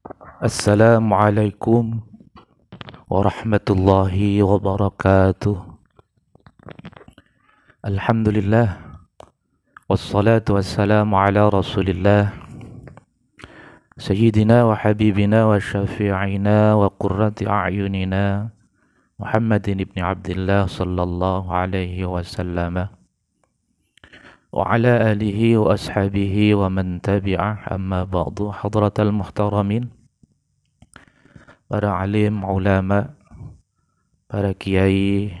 Assalamualaikum warahmatullahi wabarakatuh. Alhamdulillah wassalatu wassalamu ala Rasulillah sayyidina wa habibina wa syafi'ina wa qurrati a'yunina Muhammadin ibn Abdullah sallallahu alaihi wasallam wa ala alihi wa ashabihi wa man tabi'ah, amma ba'du. Hadratal muhtaramin, para alim, ulama, para kiai,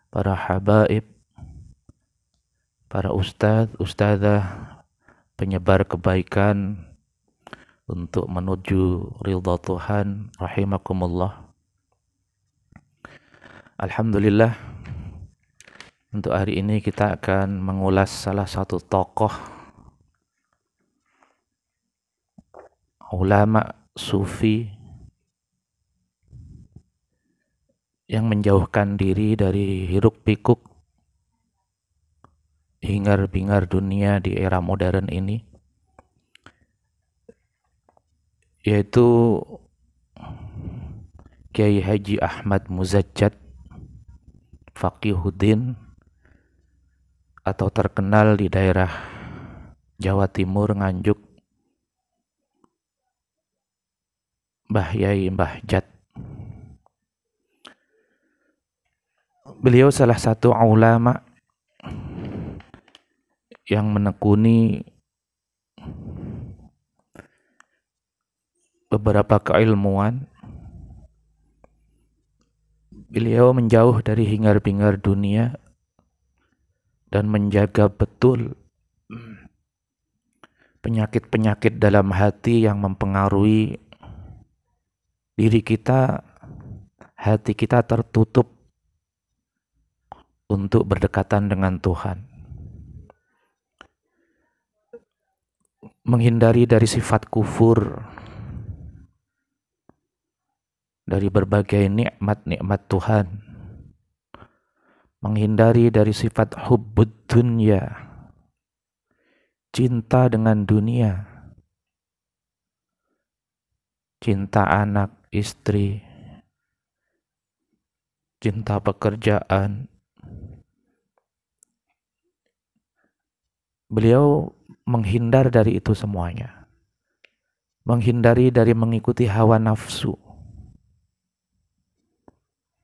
para habaib, para ustadz, ustadzah, penyebar kebaikan untuk menuju ridha Tuhan, rahimakumullah. Alhamdulillah, untuk hari ini kita akan mengulas salah satu tokoh ulama sufi yang menjauhkan diri dari hiruk pikuk hingar-bingar dunia di era modern ini, yaitu Kiai Haji Ahmad Muzajjad Faqihuddin, atau terkenal di daerah Jawa Timur, Nganjuk, Mbah Yai Mbah Jat. Beliau salah satu ulama yang menekuni beberapa keilmuan. Beliau menjauh dari hingar-bingar dunia dan menjaga betul penyakit-penyakit dalam hati yang mempengaruhi diri kita. Hati kita tertutup untuk berdekatan dengan Tuhan. Menghindari dari sifat kufur, dari berbagai nikmat-nikmat Tuhan. Menghindari dari sifat hubbud dunya, cinta dengan dunia, cinta anak, istri, cinta pekerjaan. Beliau menghindar dari itu semuanya. Menghindari dari mengikuti hawa nafsu.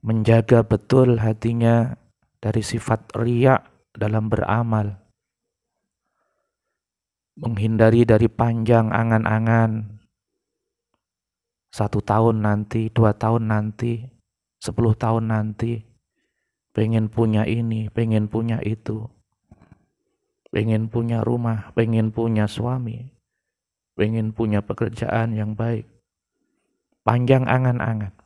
Menjaga betul hatinya dari sifat riya dalam beramal. Menghindari dari panjang angan-angan 1 tahun nanti, 2 tahun nanti, 10 tahun nanti, pengen punya ini, pengen punya itu, pengen punya rumah, pengen punya suami, pengen punya pekerjaan yang baik. Panjang angan-angan.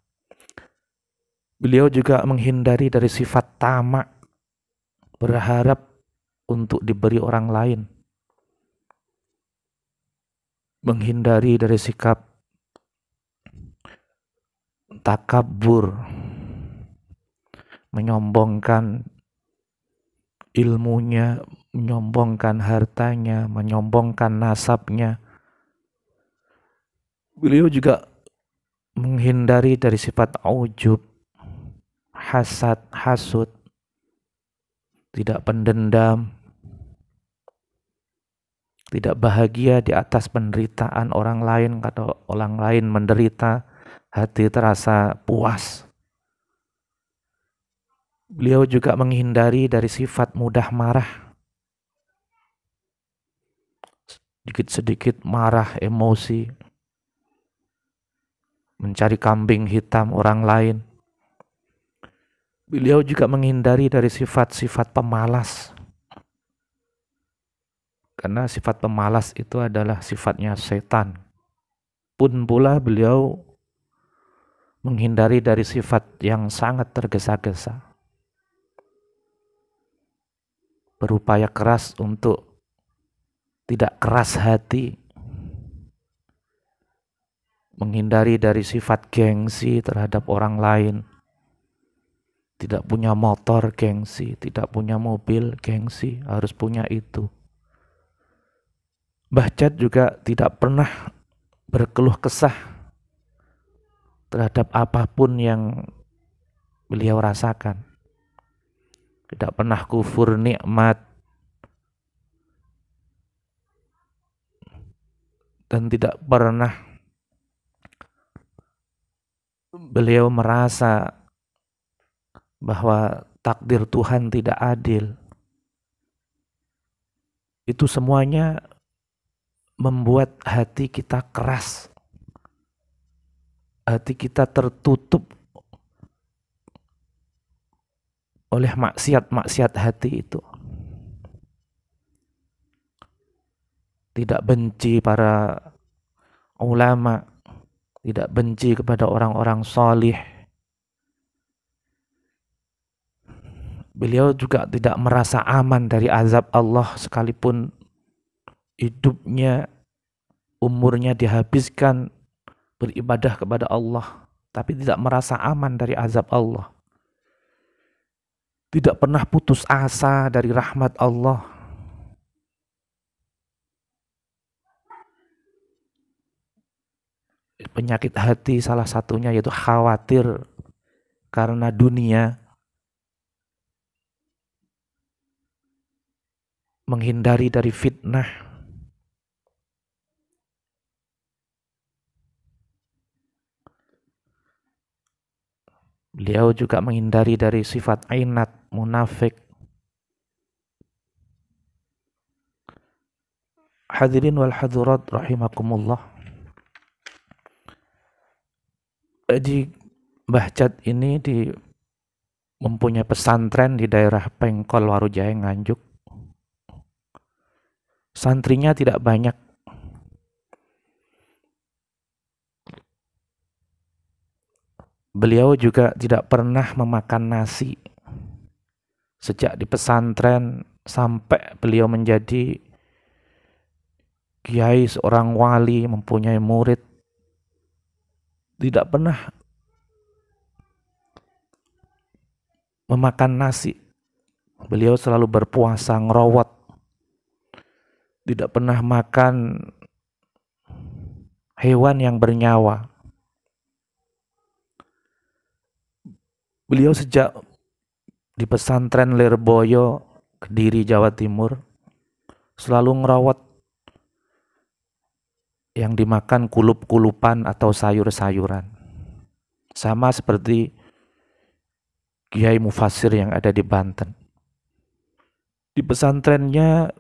Beliau juga menghindari dari sifat tamak, berharap untuk diberi orang lain. Menghindari dari sikap takabur, menyombongkan ilmunya, menyombongkan hartanya, menyombongkan nasabnya. Beliau juga menghindari dari sifat ujub, hasad, hasud, tidak pendendam, tidak bahagia di atas penderitaan orang lain. Kalau orang lain menderita, hati terasa puas. Beliau juga menghindari dari sifat mudah marah, sedikit-sedikit marah, emosi, mencari kambing hitam orang lain. Beliau juga menghindari dari sifat-sifat pemalas, karena sifat pemalas itu adalah sifatnya setan. Pun pula beliau menghindari dari sifat yang sangat tergesa-gesa, berupaya keras untuk tidak keras hati, menghindari dari sifat gengsi terhadap orang lain. Tidak punya motor, gengsi. Tidak punya mobil, gengsi. Harus punya itu. Mbah Jat juga tidak pernah berkeluh kesah terhadap apapun yang beliau rasakan. Tidak pernah kufur nikmat dan tidak pernah beliau merasa bahwa takdir Tuhan tidak adil. Itu semuanya membuat hati kita keras. Hati kita tertutup oleh maksiat-maksiat hati itu. Tidak benci para ulama, tidak benci kepada orang-orang solih. Beliau juga tidak merasa aman dari azab Allah sekalipun hidupnya, umurnya dihabiskan beribadah kepada Allah, tapi tidak merasa aman dari azab Allah. Tidak pernah putus asa dari rahmat Allah. Penyakit hati salah satunya yaitu khawatir karena dunia, menghindari dari fitnah. Beliau juga menghindari dari sifat ainat, munafik. Hadirin wal hadirat rahimakumullah. Jadi Mbah Jat ini mempunyai pesantren di daerah Pengkol, Warujaya, Nganjuk. Santrinya tidak banyak. Beliau juga tidak pernah memakan nasi. Sejak di pesantren sampai beliau menjadi kiai, seorang wali, mempunyai murid, tidak pernah memakan nasi. Beliau selalu berpuasa, ngerowot. Tidak pernah makan hewan yang bernyawa. Beliau sejak di pesantren Lirboyo, Kediri, Jawa Timur, selalu ngerawat yang dimakan kulup-kulupan atau sayur-sayuran. Sama seperti Kiai Mufassir yang ada di Banten. Di pesantrennya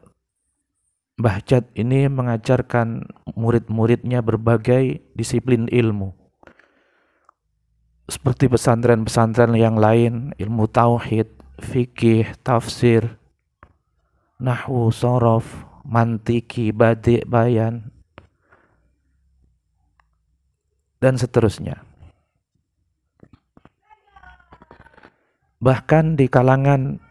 Mbah Jat ini mengajarkan murid-muridnya berbagai disiplin ilmu. Seperti pesantren-pesantren yang lain, ilmu tauhid, fikih, tafsir, nahwu, sorof, mantiki, badi', bayan, dan seterusnya. Bahkan di kalangan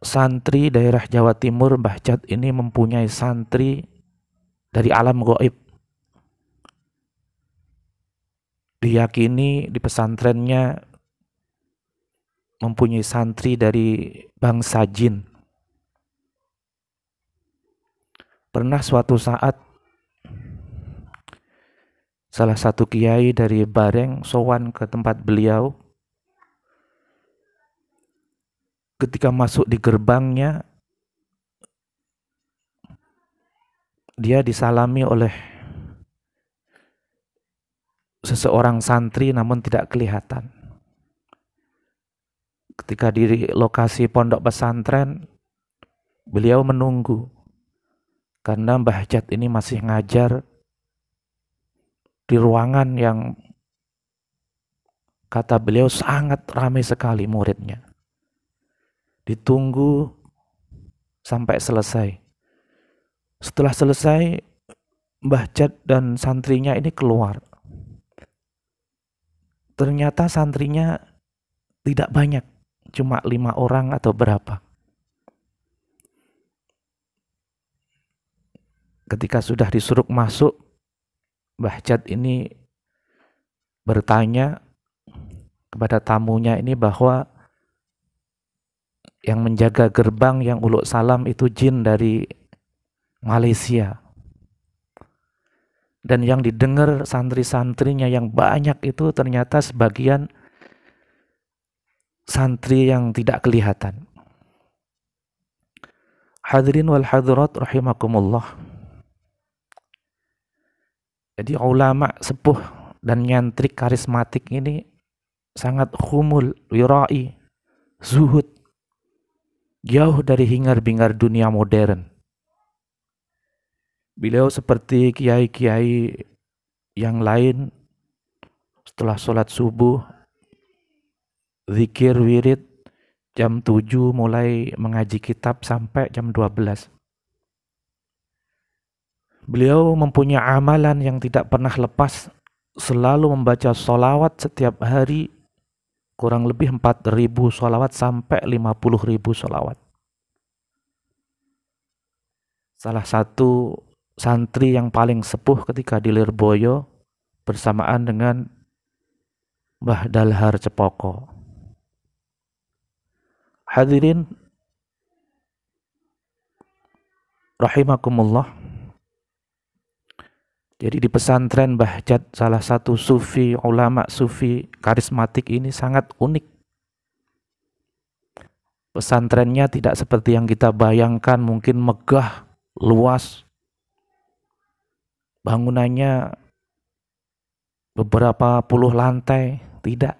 santri daerah Jawa Timur, Mbah Jat ini mempunyai santri dari alam gaib. Diyakini di pesantrennya mempunyai santri dari bangsa jin. Pernah suatu saat salah satu kiai dari Bareng sowan ke tempat beliau. Ketika masuk di gerbangnya, dia disalami oleh seseorang santri namun tidak kelihatan. Ketika di lokasi pondok pesantren, beliau menunggu karena Mbah Jat ini masih ngajar di ruangan yang kata beliau sangat ramai sekali muridnya. Ditunggu sampai selesai. Setelah selesai, Mbah Jat dan santrinya ini keluar. Ternyata santrinya tidak banyak, cuma 5 orang atau berapa. Ketika sudah disuruh masuk, Mbah Jat ini bertanya kepada tamunya ini bahwa yang menjaga gerbang yang uluk salam itu jin dari Malaysia. Dan yang didengar santri-santrinya yang banyak itu ternyata sebagian santri yang tidak kelihatan. Hadirin wal hadirat rahimakumullah. Jadi ulama sepuh dan nyantrik karismatik ini sangat khumul, wirai, zuhud, jauh dari hingar-bingar dunia modern. Beliau seperti kiai-kiai yang lain, setelah sholat subuh, zikir wirid, jam 7 mulai mengaji kitab sampai jam 12. Beliau mempunyai amalan yang tidak pernah lepas, selalu membaca sholawat setiap hari, kurang lebih 4.000 sholawat sampai 50.000 sholawat. Salah satu santri yang paling sepuh ketika di Lirboyo bersamaan dengan Mbah Dalhar Cepoko. Hadirin rahimakumullah. Jadi di pesantren Mbah Jat, salah satu sufi, ulama sufi karismatik ini sangat unik. Pesantrennya tidak seperti yang kita bayangkan, mungkin megah, luas. Bangunannya beberapa puluh lantai, tidak.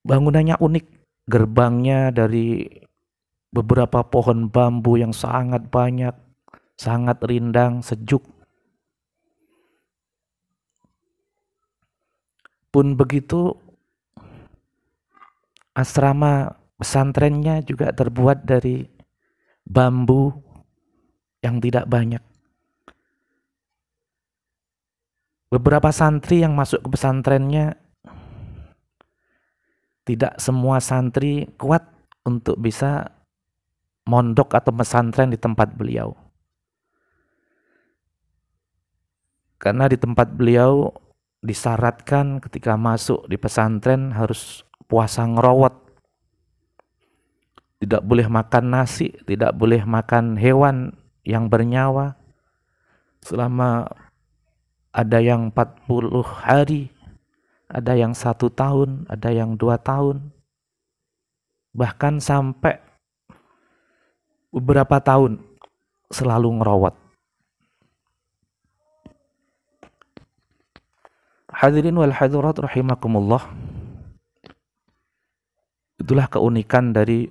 Bangunannya unik, gerbangnya dari beberapa pohon bambu yang sangat banyak, sangat rindang, sejuk. Pun begitu, asrama pesantrennya juga terbuat dari bambu yang tidak banyak. Beberapa santri yang masuk ke pesantrennya, tidak semua santri kuat untuk bisa mondok atau pesantren di tempat beliau. Karena di tempat beliau disyaratkan ketika masuk di pesantren harus puasa ngerowot. Tidak boleh makan nasi, tidak boleh makan hewan yang bernyawa selama ada yang 40 hari, ada yang 1 tahun, ada yang 2 tahun, bahkan sampai beberapa tahun selalu ngerawat. Hadirin wal hadirat rahimakumullah. Itulah keunikan dari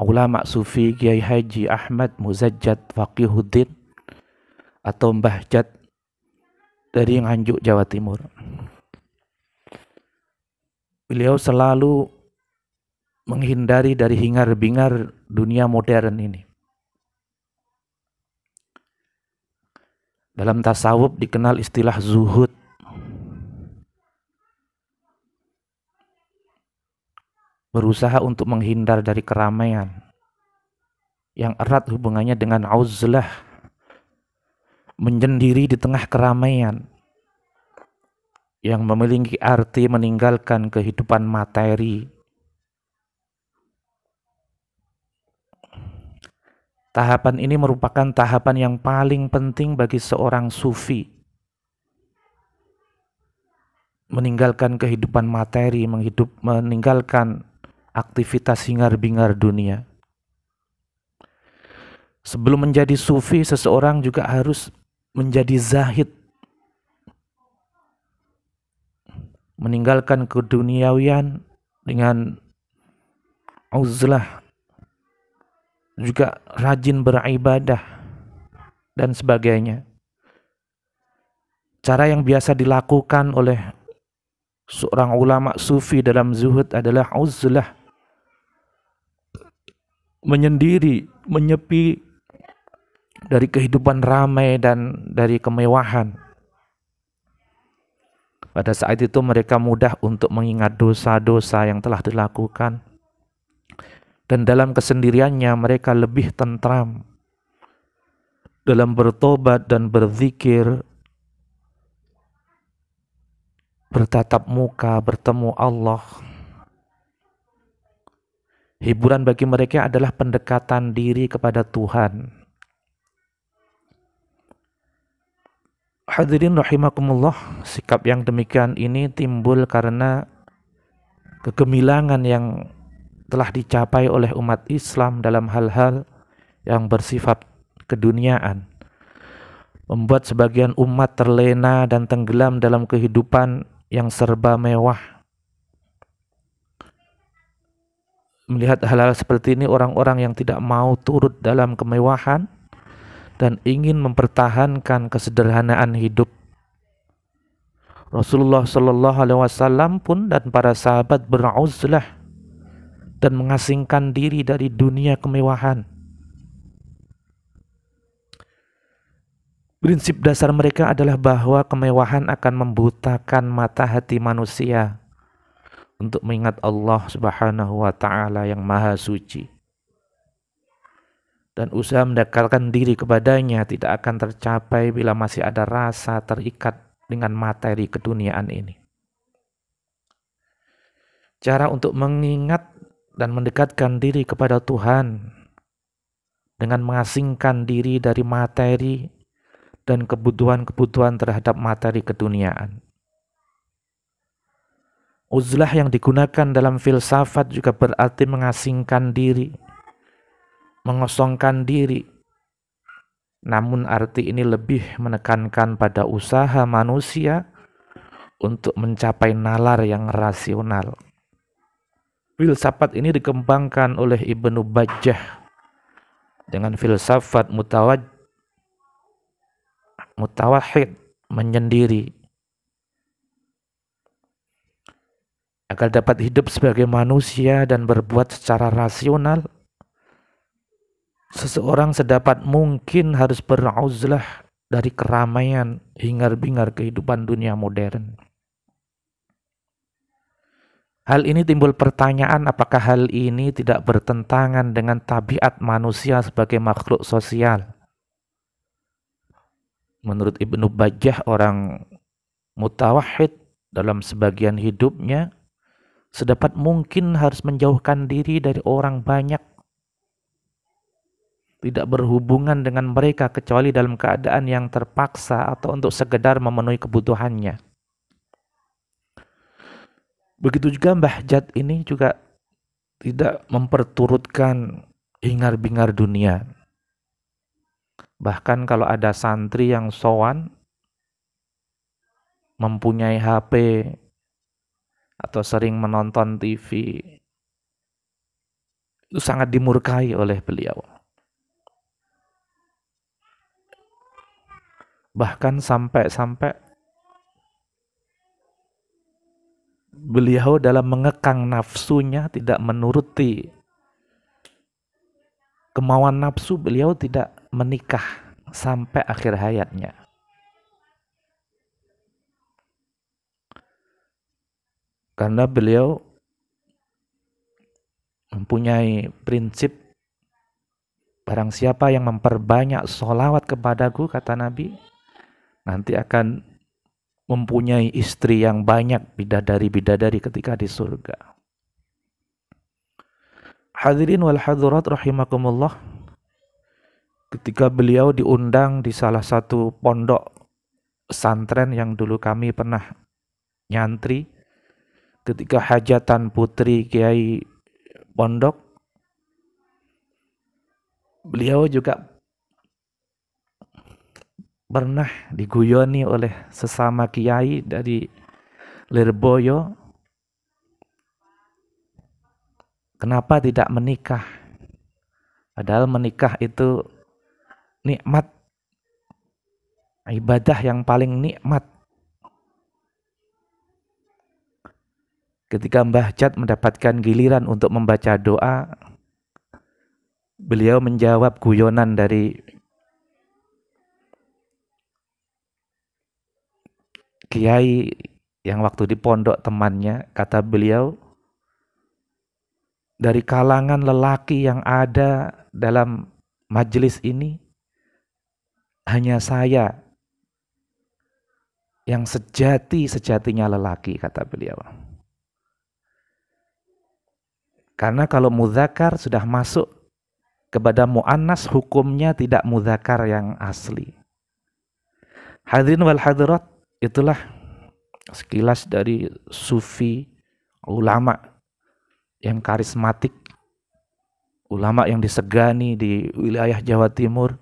ulama sufi Kiai Haji Ahmad Muzajjad Faqihuddin atau Mbah Jat dari Nganjuk, Jawa Timur. Beliau selalu menghindari dari hingar-bingar dunia modern ini. Dalam tasawuf dikenal istilah zuhud. Berusaha untuk menghindar dari keramaian yang erat hubungannya dengan uzlah, menyendiri di tengah keramaian yang memiliki arti meninggalkan kehidupan materi. Tahapan ini merupakan tahapan yang paling penting bagi seorang sufi. Meninggalkan kehidupan materi, meninggalkan aktivitas hingar-bingar dunia. Sebelum menjadi sufi, seseorang juga harus menjadi zahid. Meninggalkan keduniawian dengan uzlah, juga rajin beribadah dan sebagainya. Cara yang biasa dilakukan oleh seorang ulama sufi dalam zuhud adalah uzlah, menyendiri, menyepi dari kehidupan ramai dan dari kemewahan. Pada saat itu mereka mudah untuk mengingat dosa-dosa yang telah dilakukan. Dan dalam kesendiriannya mereka lebih tentram dalam bertobat dan berzikir bertatap muka, bertemu Allah. Hiburan bagi mereka adalah pendekatan diri kepada Tuhan. Hadirin rahimakumullah, sikap yang demikian ini timbul karena kegemilangan yang telah dicapai oleh umat Islam dalam hal-hal yang bersifat keduniaan, membuat sebagian umat terlena dan tenggelam dalam kehidupan yang serba mewah. Melihat hal-hal seperti ini, orang-orang yang tidak mau turut dalam kemewahan dan ingin mempertahankan kesederhanaan hidup. Rasulullah Shallallahu Alaihi Wasallam pun dan para sahabat beruzlah dan mengasingkan diri dari dunia kemewahan. Prinsip dasar mereka adalah bahwa kemewahan akan membutakan mata hati manusia untuk mengingat Allah Subhanahu wa Ta'ala yang Maha Suci. Dan usaha mendekatkan diri kepadanya tidak akan tercapai bila masih ada rasa terikat dengan materi keduniaan ini. Cara untuk mengingat dan mendekatkan diri kepada Tuhan dengan mengasingkan diri dari materi dan kebutuhan-kebutuhan terhadap materi keduniaan. Uzlah yang digunakan dalam filsafat juga berarti mengasingkan diri, mengosongkan diri. Namun arti ini lebih menekankan pada usaha manusia untuk mencapai nalar yang rasional. Filsafat ini dikembangkan oleh Ibnu Bajjah dengan filsafat mutawahhid, menyendiri, agar dapat hidup sebagai manusia dan berbuat secara rasional. Seseorang sedapat mungkin harus beruzlah dari keramaian hingar-bingar kehidupan dunia modern. Hal ini timbul pertanyaan, apakah hal ini tidak bertentangan dengan tabiat manusia sebagai makhluk sosial? Menurut Ibnu Bajjah, orang mutawahhid dalam sebagian hidupnya sedapat mungkin harus menjauhkan diri dari orang banyak, tidak berhubungan dengan mereka kecuali dalam keadaan yang terpaksa atau untuk sekedar memenuhi kebutuhannya. Begitu juga Mbah Jat ini juga tidak memperturutkan hingar-bingar dunia. Bahkan kalau ada santri yang sowan, mempunyai HP atau sering menonton TV, itu sangat dimurkai oleh beliau. Bahkan sampai beliau dalam mengekang nafsunya, tidak menuruti kemauan nafsu, beliau tidak menikah sampai akhir hayatnya. Karena beliau mempunyai prinsip, barang siapa yang memperbanyak sholawat kepadaku, kata Nabi, nanti akan mempunyai istri yang banyak, bidadari-bidadari ketika di surga. Hadirin wal hadirat rahimakumullah, ketika beliau diundang di salah satu pondok pesantren yang dulu kami pernah nyantri, ketika hajatan putri kiai pondok, beliau juga pernah diguyoni oleh sesama kiai dari Lirboyo, kenapa tidak menikah? Padahal menikah itu nikmat, ibadah yang paling nikmat. Ketika Mbah Jat mendapatkan giliran untuk membaca doa, beliau menjawab guyonan dari kiai yang waktu di pondok temannya. Kata beliau, dari kalangan lelaki yang ada dalam majelis ini, hanya saya yang sejati-sejatinya lelaki, kata beliau. Karena kalau mudzakkar sudah masuk kepada muannas, hukumnya tidak mudzakkar yang asli. Hadirin wal hadirat, itulah sekilas dari sufi, ulama yang karismatik, ulama yang disegani di wilayah Jawa Timur,